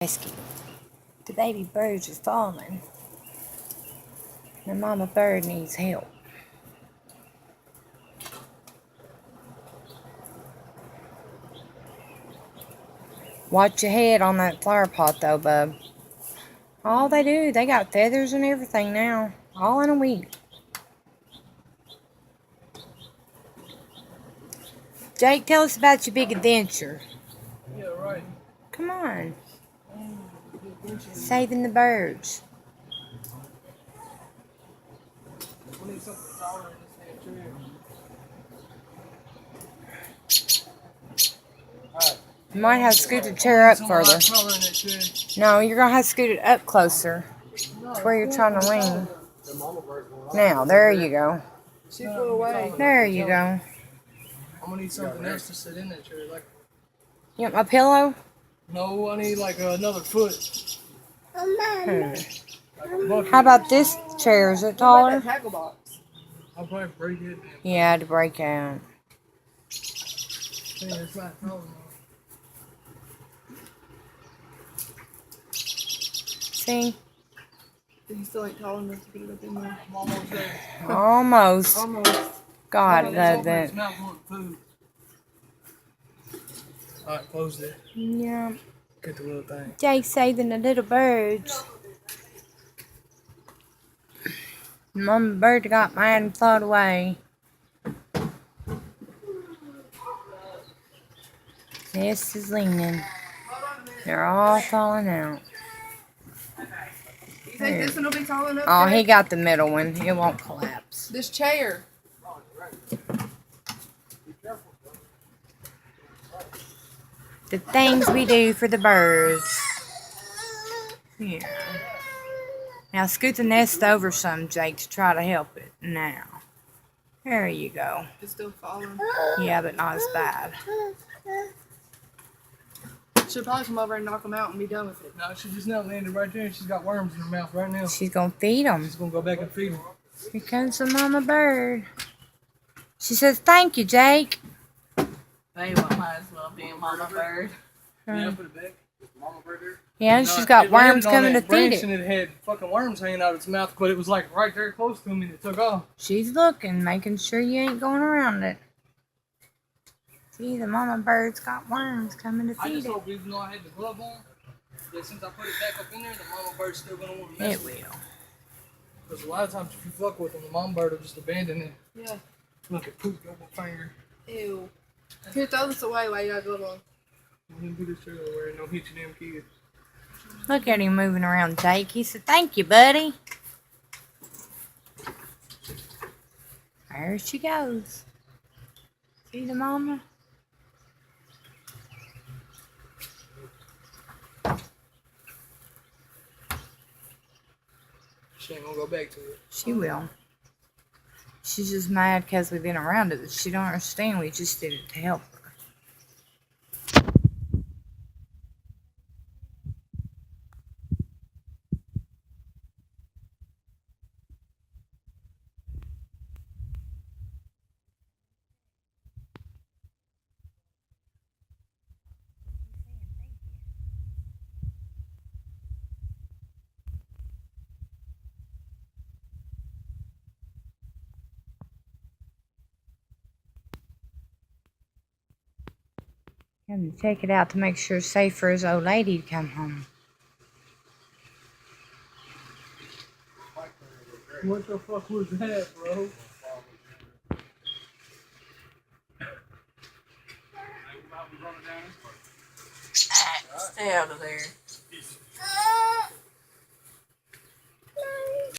Rescue. The baby birds are falling. The mama bird needs help. Watch your head on that flower pot though, bub. All they do, they got feathers and everything now. All in a week. Jake, tell us about your big adventure. Yeah, right. Come on. Saving the birds. We need something taller in this damn chair. Alright. You might have to scoot the chair up further. Taller in that chair. No, you're going to have to scoot it up closer to where you're trying to lean. Now, there you go. She flew away. There you go. I'm gonna need something else to sit in that chair. Like, You want my pillow? no, I need like another foot. Like a bucket. How about this chair? Is it taller? Tackle box. I'll probably break it. Yeah, to break out. Yeah, it's not tall enough. See? You still ain't tall enough to get it up in there. I'm almost there. Almost. Almost. God, I love Its that. mouth wanting food. Alright, close it. Yeah. Get the little thing. Jake saving the little birds. Mama bird got mad and flowed away. This is leaning. They're all falling out. You think this one will be tall enough? Oh, Jake? he got the middle one. It won't collapse. This chair. The things we do for the birds. Yeah. Now scoot the nest over some, Jake, to try to help it. Now. There you go. It's still falling. Yeah, but not as bad. She'll probably come over and knock them out and be done with it. No, she just now landed right there and she's got worms in her mouth right now. She's gonna feed them. She's gonna go back and feed them. Here comes the mama bird. She says, "Thank you, Jake." They might as well be a mama bird. Yeah, put it back. Mama bird there. Yeah, and she's got It worms landed on coming to that feed branch it. And it had fucking worms hanging out of its mouth, but it was like right there close to me and it took off. She's looking, making sure you ain't going around it. See, the mama bird's got worms coming to I feed just it. hope even though I had the glove on, that since I put it back up in there, the mama bird's still gonna want to mess It with it. will. Because a lot of times if you fuck with them, the mama bird will just abandon it. Yeah. Look at poop on my finger. Ew. Here, throw this away while you got a glove on. I'm gonna do this shirt over and don't hit your damn kids. Look at him moving around, Jake. He said, "Thank you, buddy." There she goes. See the mama? She ain't gonna go back to it. She will. She's just mad because we've been around it. She don't understand. We just did it to help her. Having to take it out to make sure it's safe for his old lady to come home. What the fuck was that, bro? Stay out of there.